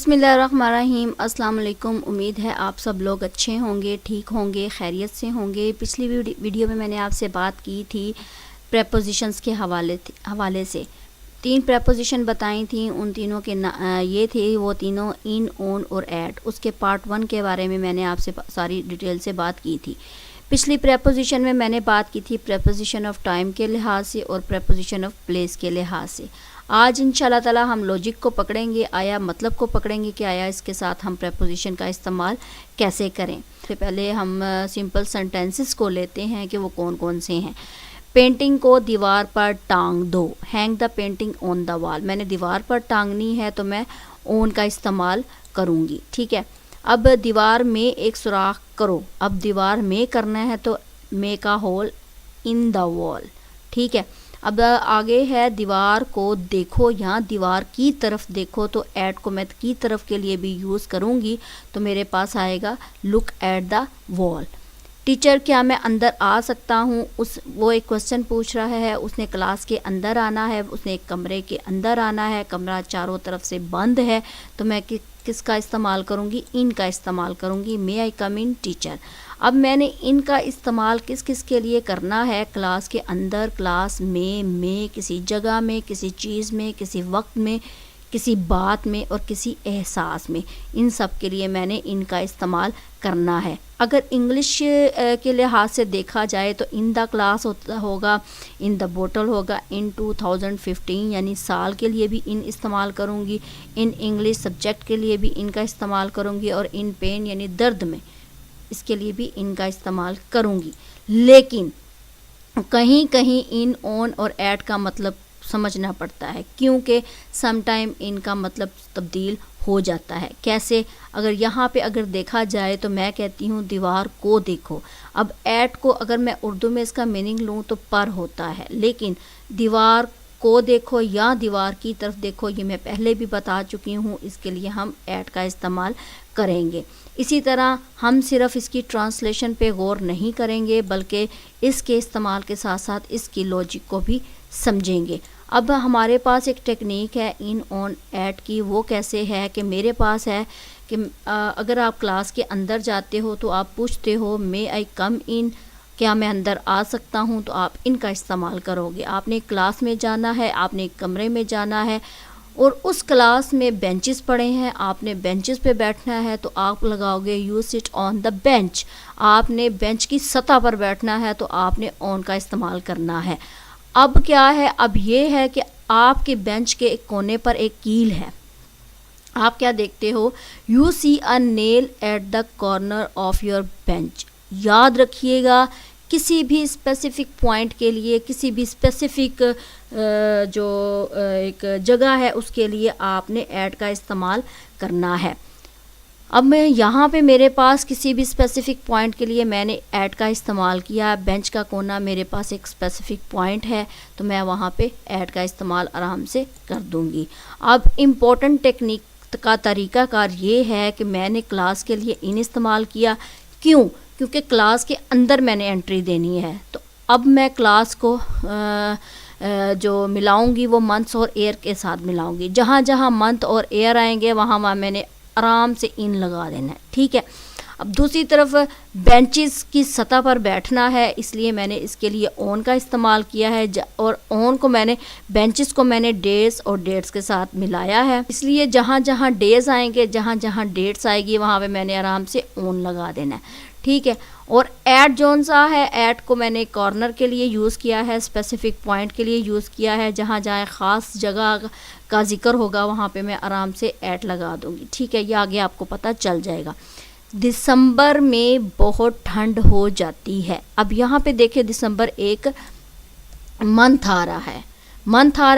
बिस्मिल्लाहिर्रहमानिर्रहीम। अस्सलाम वालेकुम। उम्मीद है आप सब लोग अच्छे होंगे, ठीक होंगे, खैरियत से होंगे। पिछली वीडियो में मैंने आपसे बात की थी प्रेपोजिशंस के हवाले से 3 प्रेपोजिशन बताई थी। उन तीनों के ये थे, वो तीनों इन, ऑन और एट। उसके पार्ट 1 के बारे में मैंने आपसे सारी डिटेल से बात की थी। पिछली प्रेपोजिशन में मैंने बात की थी प्रेपोजिशन ऑफ टाइम के लिहाज से और प्रेपोजिशन ऑफ प्लेस के लिहाज से। आज इंशाल्लाह ताला हम लॉजिक को पकड़ेंगे, आया मतलब को पकड़ेंगे कि आया इसके साथ हम प्रेपोजिशन का इस्तेमाल कैसे करें। सबसे पहले हम सिंपल सेंटेंसेस को लेते हैं कि वो कौन कौन से हैं। पेंटिंग को दीवार पर टांग दो, hang the painting on the wall. मैंने दीवार पर टांगनी है तो मैं ऑन का इस्तेमाल करूँगी, ठीक है। अब दीवार में एक सुराख करो। अब दीवार में करना है तो make a hole in the wall, ठीक है। अब आगे है दीवार को देखो, यहाँ दीवार की तरफ देखो, तो एट को मैं की तरफ के लिए भी यूज़ करूँगी तो मेरे पास आएगा look at the wall. Teacher क्या मैं अंदर आ सकता हूँ? वो एक क्वेश्चन पूछ रहा है। उसने क्लास के अंदर आना है, उसने एक कमरे के अंदर आना है, कमरा चारों तरफ से बंद है, तो मैं किसका इस्तेमाल करूँगी? इन का इस्तेमाल करूँगी। मे आई कम इन टीचर। अब मैंने इनका इस्तेमाल किस किस के लिए करना है? क्लास के अंदर, क्लास में, किसी जगह में, किसी चीज़ में, किसी वक्त में, किसी बात में और किसी एहसास में। इन सब के लिए मैंने इनका इस्तेमाल करना है। अगर इंग्लिश के लिहाज से देखा जाए तो इन द क्लास होगा, इन द बोतल होगा, इन 2015 यानी साल के लिए भी इन इस्तेमाल करूँगी, इन इंग्लिश सब्जेक्ट के लिए भी इनका इस्तेमाल करूँगी और इन पेन यानी दर्द में इसके लिए भी इनका इस्तेमाल करूँगी। लेकिन कहीं कहीं इन, ऑन और एट का मतलब समझना पड़ता है, क्योंकि समटाइम इनका मतलब तब्दील हो जाता है। कैसे? अगर यहाँ पे अगर देखा जाए तो मैं कहती हूँ दीवार को देखो। अब एट को अगर मैं उर्दू में इसका मीनिंग लूँ तो पर होता है, लेकिन दीवार को देखो या दीवार की तरफ देखो ये मैं पहले भी बता चुकी हूँ, इसके लिए हम एट का इस्तेमाल करेंगे। इसी तरह हम सिर्फ इसकी ट्रांसलेशन पे गौर नहीं करेंगे बल्कि इसके इस्तेमाल के साथ साथ इसकी लॉजिक को भी समझेंगे। अब हमारे पास एक टेक्निक है इन, ऑन, एट की। वो कैसे है कि मेरे पास है कि अगर आप क्लास के अंदर जाते हो तो आप पूछते हो मे आई कम इन, क्या मैं अंदर आ सकता हूँ, तो आप इनका इस्तेमाल करोगे। आपने क्लास में जाना है, आपने एक कमरे में जाना है और उस क्लास में बेंचेस पड़े हैं, आपने बेंचेस पे बैठना है तो आप लगाओगे you sit on the bench. आपने बेंच की सतह पर बैठना है तो आपने ऑन का इस्तेमाल करना है। अब क्या है? अब ये है कि आपके बेंच के एक कोने पर एक कील है। आप क्या देखते हो? You see a nail at the corner of your bench. याद रखिएगा, किसी भी स्पेसिफिक पॉइंट के लिए, किसी भी स्पेसिफिक एक जगह है उसके लिए आपने एट का इस्तेमाल करना है। अब मैं यहाँ पे मेरे पास किसी भी स्पेसिफिक पॉइंट के लिए मैंने एट का इस्तेमाल किया। बेंच का कोना मेरे पास एक स्पेसिफिक पॉइंट है तो मैं वहाँ पे एट का इस्तेमाल आराम से कर दूँगी। अब इम्पोर्टेंट टेक्निक का तरीक़ाकार ये है कि मैंने क्लास के लिए इन इस्तेमाल किया। क्यों? क्योंकि क्लास के अंदर मैंने एंट्री देनी है। तो अब मैं क्लास को जो मिलाऊंगी वो मंथ्स और ईयर के साथ मिलाऊंगी। जहाँ जहाँ मंथ और ईयर आएंगे वहाँ वहाँ मैंने आराम से इन लगा देना है, ठीक है। अब दूसरी तरफ बेंचेस की सतह पर बैठना है, इसलिए मैंने इसके लिए ऑन का इस्तेमाल किया है और ऑन को मैंने, बेंचेस को मैंने डेज और डेट्स के साथ मिलाया है। इसलिए जहाँ जहाँ डेज आएंगे, जहाँ जहाँ डेट्स आएगी वहाँ पे मैंने आराम से ऑन लगा देना है, ठीक है। और एट जोन सा है, एट को मैंने कॉर्नर के लिए यूज़ किया है, स्पेसिफिक पॉइंट के लिए यूज़ किया है। जहाँ जहाँ ख़ास जगह का जिक्र होगा वहाँ पे मैं आराम से एट लगा दूँगी, ठीक है। ये आगे आपको पता चल जाएगा। दिसंबर में बहुत ठंड हो जाती है। अब यहाँ पे देखिए दिसंबर एक मंथ आ रहा है,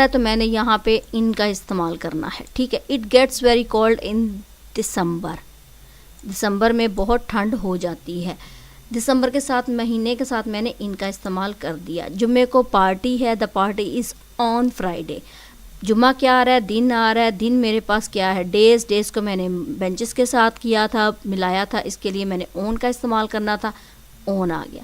तो मैंने यहाँ पे इनका इस्तेमाल करना है, ठीक है। It gets very cold in December. दिसंबर में बहुत ठंड हो जाती है। दिसंबर के साथ, महीने के साथ मैंने इनका इस्तेमाल कर दिया। जुम्मे को पार्टी है, the party is on Friday. जुम्मा क्या आ रहा है? दिन आ रहा है। दिन मेरे पास क्या है? डेज़ को मैंने बेंचेस के साथ किया था, मिलाया था, इसके लिए मैंने ऑन का इस्तेमाल करना था, ऑन आ गया,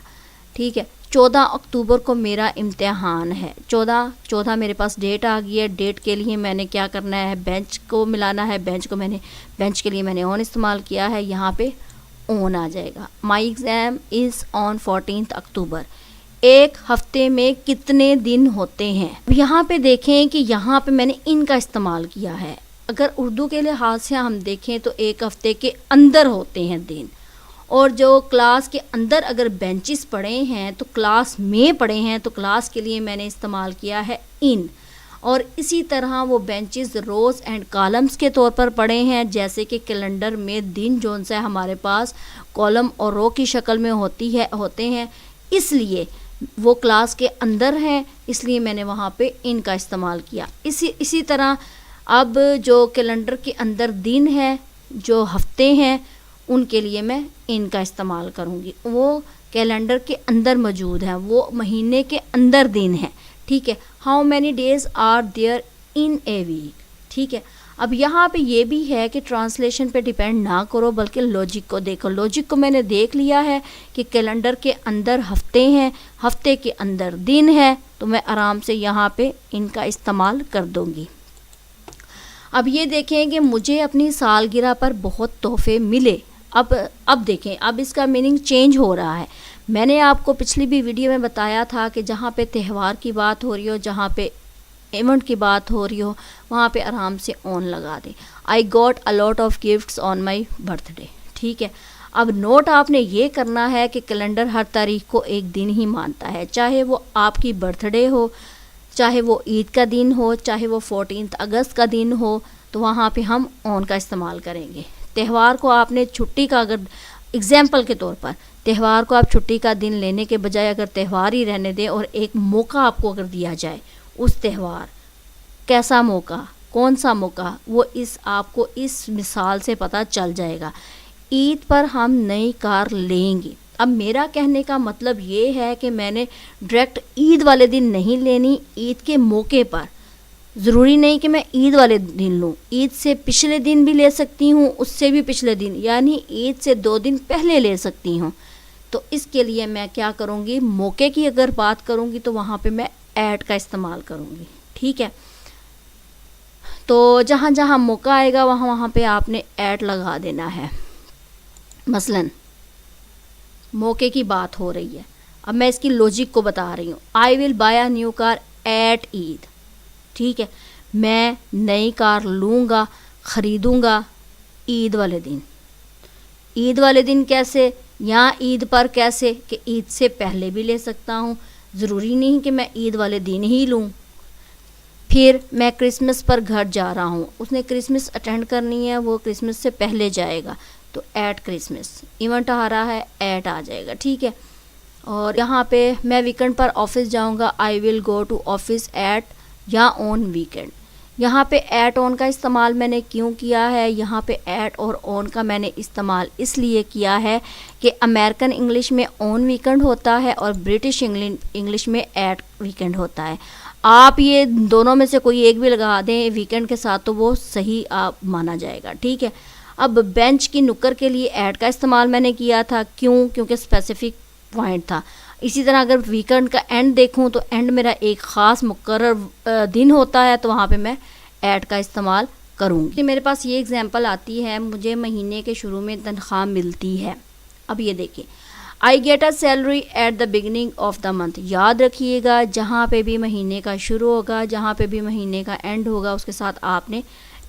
ठीक है। 14 अक्टूबर को मेरा इम्तिहान है। 14 मेरे पास डेट आ गई है। डेट के लिए मैंने क्या करना है, बेंच को मिलाना है। बेंच के लिए मैंने ऑन इस्तेमाल किया है, यहाँ पे ऑन आ जाएगा। माई एग्ज़ाम इज़ ऑन 14 अक्टूबर। एक हफ्ते में कितने दिन होते हैं। यहाँ पे देखें कि यहाँ पे मैंने इन का इस्तेमाल किया है। अगर उर्दू के लिहाज से हम देखें तो एक हफ्ते के अंदर होते हैं दिन, और जो क्लास के अंदर अगर बेंचेस पड़े हैं तो क्लास में पड़े हैं, तो क्लास के लिए मैंने इस्तेमाल किया है इन। और इसी तरह वो बेंचेस रोज़ एंड कॉलम्स के तौर पर पड़े हैं, जैसे कि कैलेंडर में दिन जोन सा हमारे पास कॉलम और रो की शक्ल में होते हैं, इसलिए वो क्लास के अंदर हैं, इसलिए मैंने वहाँ पे इन का इस्तेमाल किया। इसी तरह अब जो कैलेंडर के अंदर दिन है, जो हफ्ते हैं, उनके लिए मैं इन का इस्तेमाल करूँगी। वो कैलेंडर के अंदर मौजूद हैं, वो महीने के अंदर दिन है। ठीक है, how many days are there in a week. ठीक है, अब यहाँ पे ये भी है कि ट्रांसलेशन पे डिपेंड ना करो, बल्कि लॉजिक को देखो। लॉजिक को मैंने देख लिया है कि कैलेंडर के अंदर हफ्ते हैं, हफ्ते के अंदर दिन है, तो मैं आराम से यहाँ पे इनका इस्तेमाल कर दूँगी। अब ये देखें कि मुझे अपनी सालगिरह पर बहुत तोहफे मिले। अब देखें, अब इसका मीनिंग चेंज हो रहा है। मैंने आपको पिछली भी वीडियो में बताया था कि जहाँ पे त्यौहार की बात हो रही हो, जहाँ पे इवेंट की बात हो रही हो, वहाँ पे आराम से ऑन लगा दें। I got a lot of gifts on my birthday. ठीक है, अब नोट आपने ये करना है कि कैलेंडर हर तारीख को एक दिन ही मानता है, चाहे वो आपकी बर्थडे हो, चाहे वो ईद का दिन हो, चाहे वो 14 अगस्त का दिन हो, तो वहाँ पे हम ऑन का इस्तेमाल करेंगे। त्यौहार को आपने छुट्टी का, अगर एग्जाम्पल के तौर पर त्यौहार को आप छुट्टी का दिन लेने के बजाय अगर त्यौहार ही रहने दें और एक मौका आपको अगर दिया जाए, उस त्यौहार, कैसा मौका, कौन सा मौका, वो आपको इस मिसाल से पता चल जाएगा। ईद पर हम नई कार लेंगे। अब मेरा कहने का मतलब ये है कि मैंने डायरेक्ट ईद वाले दिन नहीं लेनी, ईद के मौके पर। ज़रूरी नहीं कि मैं ईद वाले दिन लूँ, ईद से पिछले दिन भी ले सकती हूँ, उससे भी पिछले दिन, यानी ईद से 2 दिन पहले ले सकती हूँ। तो इसके लिए मैं क्या करूँगी, मौके की अगर बात करूँगी तो वहाँ पे मैं ऐड का इस्तेमाल करूँगी। ठीक है, तो जहाँ जहाँ मौका आएगा वहाँ पे आपने ऐड लगा देना है। मसलन मौके की बात हो रही है, अब मैं इसकी लॉजिक को बता रही हूँ। I will buy a new car eight Eid. ठीक है, मैं नई कार लूँगा, ख़रीदूँगा ईद वाले दिन। ईद वाले दिन कैसे, या ईद पर कैसे, कि ईद से पहले भी ले सकता हूँ, ज़रूरी नहीं कि मैं ईद वाले दिन ही लूँ। फिर मैं क्रिसमस पर घर जा रहा हूँ, उसने क्रिसमस अटेंड करनी है, वो क्रिसमस से पहले जाएगा, तो एट क्रिसमस। इवेंट आ रहा है, एट आ जाएगा। ठीक है, और यहाँ पे मैं वीकेंड पर ऑफिस जाऊँगा, I will go to office at या ऑन वीकेंड। यहाँ पे एट ऑन का इस्तेमाल मैंने क्यों किया है, यहाँ पे एट और ऑन का मैंने इस्तेमाल इसलिए किया है कि अमेरिकन इंग्लिश में ऑन वीकेंड होता है और ब्रिटिश इंग्लिश में एट वीकेंड होता है। आप ये दोनों में से कोई एक भी लगा दें वीकेंड के साथ, तो वो सही आप माना जाएगा। ठीक है, अब बेंच की नुक्कर के लिए एट का इस्तेमाल मैंने किया था, क्यों, क्योंकि स्पेसिफिक पॉइंट था। इसी तरह अगर वीकेंड का एंड देखूं तो एंड मेरा एक ख़ास मुकर्रर दिन होता है, तो वहाँ पे मैं ऐड का इस्तेमाल करूँगी। मेरे पास ये एग्जांपल आती है, मुझे महीने के शुरू में तनख्वाह मिलती है। अब ये देखिए, I get a salary eight the beginning of the month. याद रखिएगा, जहाँ पे भी महीने का शुरू होगा, जहाँ पे भी महीने का एंड होगा, उसके साथ आपने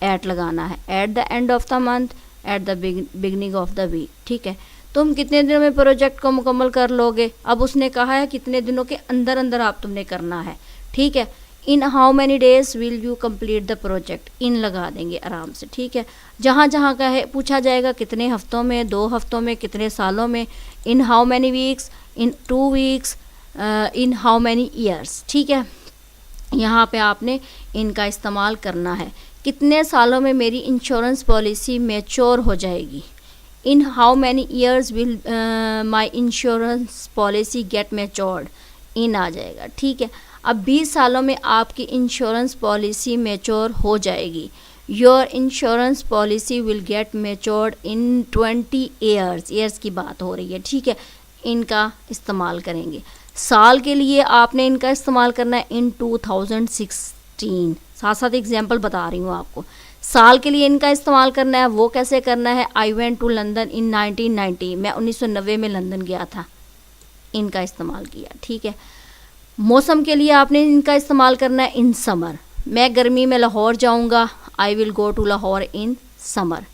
एट लगाना है। At the end of the month, at the beginning of the week. ठीक है, तुम कितने दिनों में प्रोजेक्ट को मुकम्मल कर लोगे। अब उसने कहा है कितने दिनों के अंदर अंदर आप तुमने करना है। ठीक है, in how many days will you complete the project, in लगा देंगे आराम से। ठीक है, जहाँ जहाँ का है पूछा जाएगा कितने हफ्तों में, 2 हफ्तों में, कितने सालों में, इन how many weeks, in 2 weeks, in how many years. ठीक है, यहाँ पे आपने इनका इस्तेमाल करना है। कितने सालों में मेरी इंश्योरेंस पॉलिसी मैच्योर हो जाएगी। In how many years will my insurance policy get matured, in आ जाएगा। ठीक है, अब 20 सालों में आपकी इंश्योरेंस पॉलिसी मैच्योर हो जाएगी। Your insurance policy will get matured in 20 years, years की बात हो रही है। ठीक है, इनका इस्तेमाल करेंगे। साल के लिए आपने इनका इस्तेमाल करना है इन 2016। साथ साथ एग्जाम्पल बता रही हूँ आपको। साल के लिए इनका इस्तेमाल करना है, वो कैसे करना है, I went to London in 1990, मैं 1990 में लंदन गया था, इनका इस्तेमाल किया। ठीक है। मौसम के लिए आपने इनका इस्तेमाल करना है इन समर, मैं गर्मी में लाहौर जाऊंगा, I will go to Lahore in summer,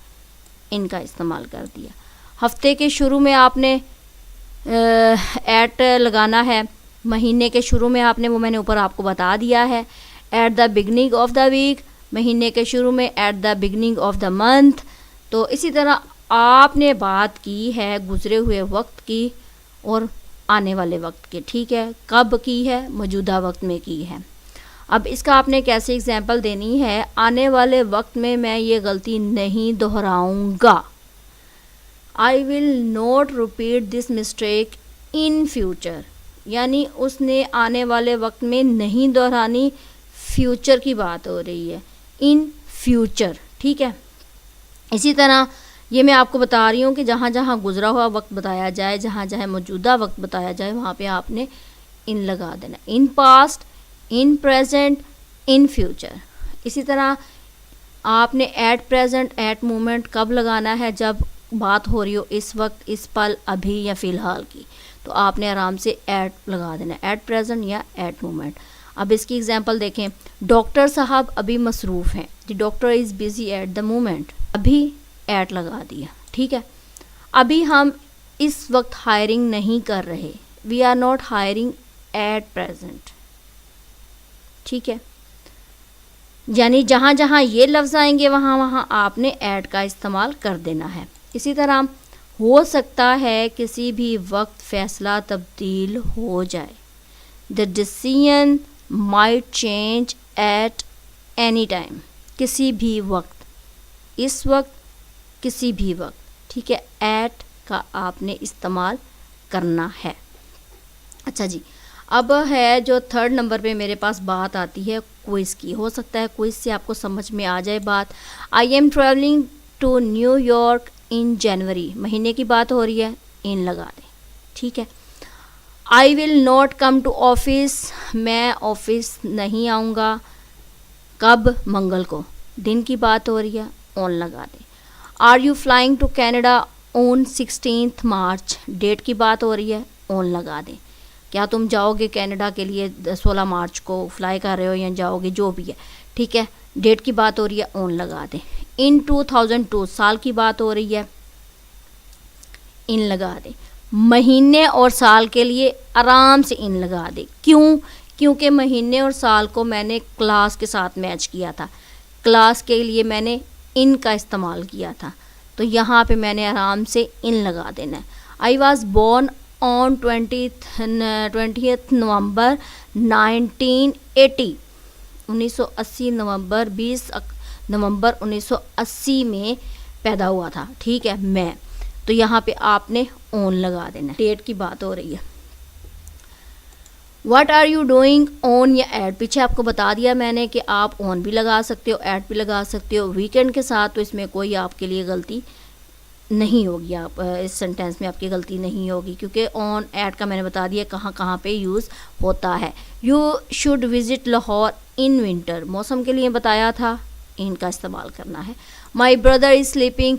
इनका इस्तेमाल कर दिया। हफ्ते के शुरू में आपने एट लगाना है, महीने के शुरू में आपने, वो मैंने ऊपर आपको बता दिया है। At the beginning of the week, महीने के शुरू में at the beginning of the month. तो इसी तरह आपने बात की है गुजरे हुए वक्त की और आने वाले वक्त की। ठीक है, कब की है, मौजूदा वक्त में की है। अब इसका आपने कैसे एग्जाम्पल देनी है, आने वाले वक्त में मैं ये गलती नहीं दोहराऊंगा, आई will not repeat this mistake in future, यानी उसने आने वाले वक्त में नहीं दोहरानी, फ्यूचर की बात हो रही है, इन फ्यूचर। ठीक है। इसी तरह ये मैं आपको बता रही हूँ कि जहाँ जहाँ गुजरा हुआ वक्त बताया जाए, जहाँ जहाँ मौजूदा वक्त बताया जाए, वहाँ पे आपने इन लगा देना, in past, in present, in future. इसी तरह आपने एट प्रेजेंट, एट मोमेंट कब लगाना है, जब बात हो रही हो इस वक्त, इस पल, अभी या फ़िलहाल की, तो आपने आराम से एट लगा देना, एट प्रेजेंट या एट मोमेंट। अब इसकी एग्जांपल देखें, डॉक्टर साहब अभी मसरूफ़ हैं, the doctor is busy at the moment, अभी एट लगा दिया। ठीक है। अभी हम इस वक्त हायरिंग नहीं कर रहे, we are not hiring at present. ठीक है। यानी जहाँ जहाँ ये लफ्ज़ आएंगे वहाँ वहाँ आपने एट का इस्तेमाल कर देना है। इसी तरह हो सकता है किसी भी वक्त फ़ैसला तब्दील हो जाए, the decision might change at any time, किसी भी वक्त, इस वक्त, किसी भी वक्त। ठीक है, एट का आपने इस्तेमाल करना है। अच्छा जी, अब है जो थर्ड नंबर पे मेरे पास बात आती है क्विज़ की। हो सकता है क्विज़ से आपको समझ में आ जाए बात। I am travelling to New York in January, महीने की बात हो रही है, इन लगा दें। ठीक है। I will not come to office, मैं ऑफिस नहीं आऊँगा, कब, मंगल को, दिन की बात हो रही है, ऑन लगा दें। Are you flying to Canada on 16 March, date की बात हो रही है, ऑन लगा दें। क्या तुम जाओगे कनाडा के लिए 16 मार्च को फ्लाई कर रहे हो या जाओगे, जो भी है। ठीक है, डेट की बात हो रही है, ऑन लगा दें। इन 2002, साल की बात हो रही है, इन लगा दें। महीने और साल के लिए आराम से इन लगा दें। क्यों? क्योंकि महीने और साल को मैंने क्लास के साथ मैच किया था, क्लास के लिए मैंने इन का इस्तेमाल किया था, तो यहाँ पे मैंने आराम से इन लगा देना है। I was born on 20th November 1980, 1980 नवंबर 20 नवंबर 1980 में पैदा हुआ था। ठीक है, मैं, तो यहाँ पे आपने ऑन लगा देना, डेट की बात हो रही है। What are you doing on या एट, पीछे आपको बता दिया मैंने कि आप ऑन भी लगा सकते हो, एट भी लगा सकते हो वीकेंड के साथ, तो इसमें कोई आपके लिए गलती नहीं होगी। आप इस सेंटेंस में आपकी गलती नहीं होगी, क्योंकि ऑन एट का मैंने बता दिया कहाँ कहाँ पे यूज़ होता है। You should visit Lahore in winter, मौसम के लिए बताया था, इनका इस्तेमाल करना है। My brother is sleeping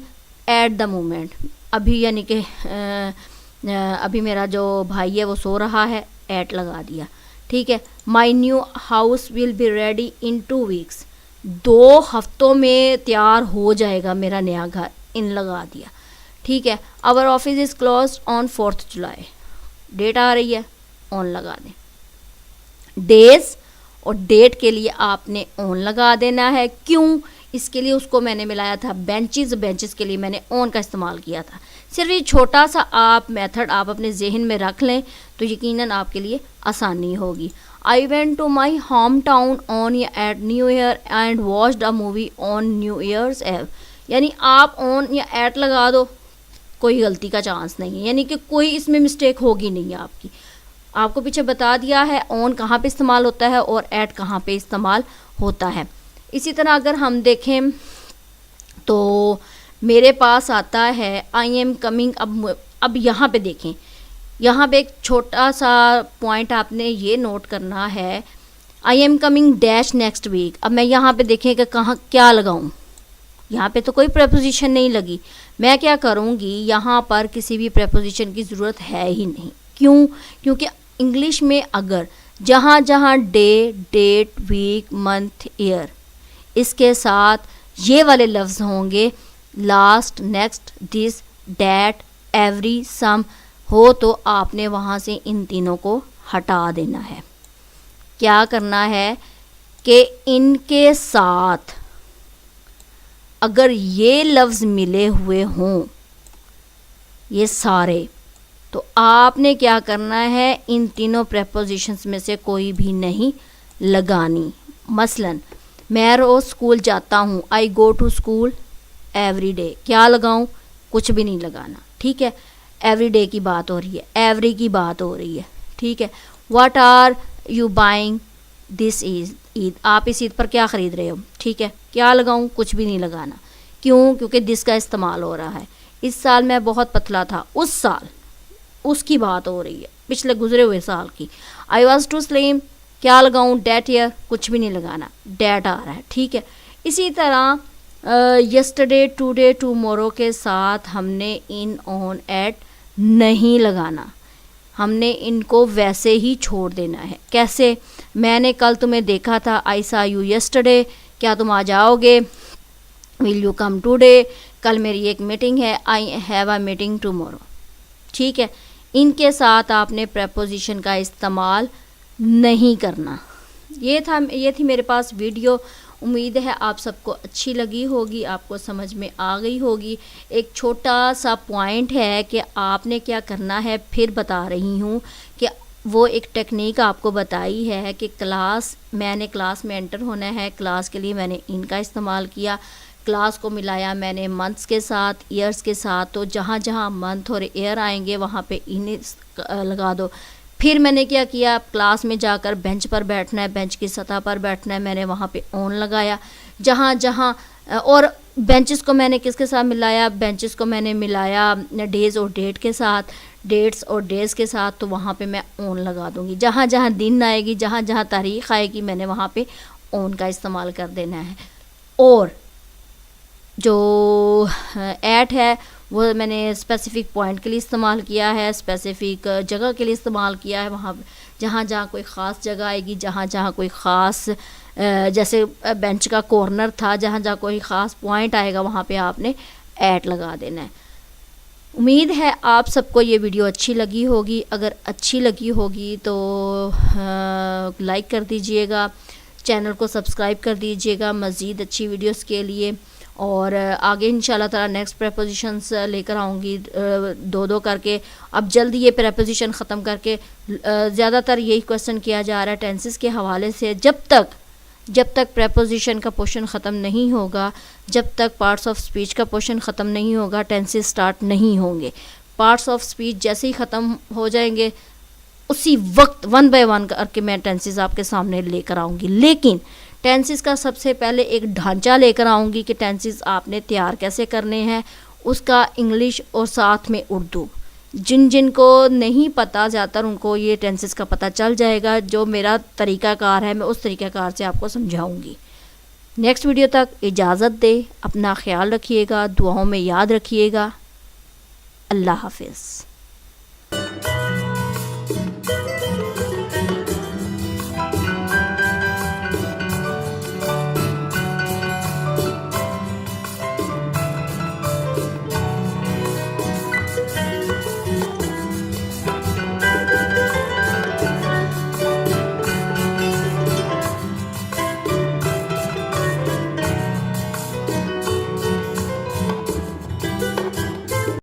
at the moment, अभी यानी कि अभी मेरा जो भाई है वो सो रहा है, एट लगा दिया। ठीक है। My new house will be ready in 2 weeks, 2 हफ्तों में तैयार हो जाएगा मेरा नया घर, इन लगा दिया। ठीक है। Our office is closed on 4th July, date आ रही है, ऑन लगा दें। डेज और डेट के लिए आपने ऑन लगा देना है। क्यों? इसके लिए उसको मैंने मिलाया था बेंचेस, बेंचेस के लिए मैंने ऑन का इस्तेमाल किया था। सिर्फ ये छोटा सा आप मेथड आप अपने जहन में रख लें तो यकीनन आपके लिए आसानी होगी। I went to my home town on या at New Year and watched a movie on New Year's Eve, यानी आप ऑन या एट लगा दो, कोई गलती का चांस नहीं है, यानी कि कोई इसमें मिस्टेक होगी नहीं है आपकी। आपको पीछे बता दिया है ऑन कहाँ पे इस्तेमाल होता है और एट कहाँ पे इस्तेमाल होता है। इसी तरह अगर हम देखें तो मेरे पास आता है आई एम कमिंग, अब यहाँ पे देखें यहाँ पे एक छोटा सा पॉइंट आपने ये नोट करना है, I am coming dash next week. अब मैं यहाँ पे देखें कि कहाँ क्या लगाऊँ, यहाँ पे तो कोई प्रपोजिशन नहीं लगी। मैं क्या करूँगी, यहाँ पर किसी भी प्रपोजिशन की ज़रूरत है ही नहीं। क्यों? क्योंकि इंग्लिश में अगर जहाँ जहाँ day, date, week, month, year इसके साथ ये वाले लफ्ज़ होंगे, last, next, this, that, every, some हो, तो आपने वहाँ से इन तीनों को हटा देना है। क्या करना है कि इनके साथ अगर ये लफ्ज़ मिले हुए हों ये सारे, तो आपने क्या करना है, इन तीनों प्रेपोजिशंस में से कोई भी नहीं लगानी। मसलन मैं रोज़ स्कूल जाता हूँ, I go to school every day, क्या लगाऊँ? कुछ भी नहीं लगाना, ठीक है। एवरी डे की बात हो रही है, एवरी की बात हो रही है, ठीक है। What are you buying this Eid, आप इस ईद पर क्या ख़रीद रहे हो, ठीक है। क्या लगाऊँ? कुछ भी नहीं लगाना। क्यों? क्योंकि दिस का इस्तेमाल हो रहा है। इस साल मैं बहुत पतला था, उस साल उसकी बात हो रही है, पिछले गुजरे हुए साल की। आई वॉज टू स्लिम, क्या लगाऊँ? डेट ईयर, कुछ भी नहीं लगाना, डेट आ रहा है, ठीक है। इसी तरह यस्टरडे, टुडे, टुमारो के साथ हमने इन, ऑन, एट नहीं लगाना, हमने इनको वैसे ही छोड़ देना है। कैसे? मैंने कल तुम्हें देखा था, आई सा यू यस्टरडे, क्या तुम आ जाओगे? विल यू कम टुडे, कल मेरी एक मीटिंग है, I have a meeting tomorrow, ठीक है। इनके साथ आपने प्रपोजिशन का इस्तेमाल नहीं करना। ये थी मेरे पास वीडियो। उम्मीद है आप सबको अच्छी लगी होगी, आपको समझ में आ गई होगी। एक छोटा सा पॉइंट है कि आपने क्या करना है, फिर बता रही हूँ कि वो एक टेक्निक आपको बताई है कि मैंने क्लास में एंटर होना है, क्लास के लिए मैंने इनका इस्तेमाल किया, क्लास को मिलाया मैंने मंथ्स के साथ, ईयर्स के साथ, तो जहाँ जहाँ मंथ और ईयर आएंगे वहाँ पे इन लगा दो। फिर मैंने क्या किया, क्लास में जाकर बेंच पर बैठना है, बेंच की सतह पर बैठना है, मैंने वहाँ पे ऑन लगाया। जहाँ जहाँ और बेंचेस को मैंने किसके साथ मिलाया, बेंचेस को मैंने मिलाया डेज़ और डेट के साथ, डेट्स और डेज़ के साथ, तो वहाँ पे मैं ऑन लगा दूँगी। जहाँ जहाँ दिन आएगी, जहाँ जहाँ तारीख़ आएगी, मैंने वहाँ पे ऑन का इस्तेमाल कर देना है। और जो ऐट है वो मैंने स्पेसिफ़िक पॉइंट के लिए इस्तेमाल किया है, स्पेसिफ़िक जगह के लिए इस्तेमाल किया है। वहाँ जहाँ जहाँ कोई ख़ास जगह आएगी, जहाँ जहाँ कोई ख़ास जैसे बेंच का कॉर्नर था, जहाँ जहाँ कोई ख़ास पॉइंट आएगा वहाँ पे आपने ऐट लगा देना है। उम्मीद है आप सबको ये वीडियो अच्छी लगी होगी। अगर अच्छी लगी होगी तो लाइक कर दीजिएगा, चैनल को सब्सक्राइब कर दीजिएगा मज़ीद अच्छी वीडियोस के लिए। और आगे इंशाल्लाह ताला नेक्स्ट प्रपोजिशंस लेकर आऊँगी दो दो करके। अब जल्दी ये प्रपोजिशन ख़त्म करके, ज़्यादातर यही क्वेश्चन किया जा रहा है टेंसेस के हवाले से। जब तक प्रपोजिशन का पोर्शन ख़त्म नहीं होगा, जब तक पार्ट्स ऑफ स्पीच का पोर्शन ख़त्म नहीं होगा, टेंसेस स्टार्ट नहीं होंगे। पार्ट्स ऑफ स्पीच जैसे ही ख़त्म हो जाएंगे उसी वक्त वन बाय वन करके मैं टेंसेस आपके सामने लेकर आऊँगी। लेकिन टेंसेस का सबसे पहले एक ढांचा लेकर आऊँगी कि टेंसेस आपने तैयार कैसे करने हैं, उसका इंग्लिश और साथ में उर्दू। जिनको नहीं पता ज़्यादातर उनको ये टेंसेस का पता चल जाएगा। जो मेरा तरीक़ाकार है मैं उस तरीक़ाकार से आपको समझाऊंगी। नेक्स्ट वीडियो तक इजाज़त दे, अपना ख्याल रखिएगा, दुआओं में याद रखिएगा। अल्लाह हाफ़िज़।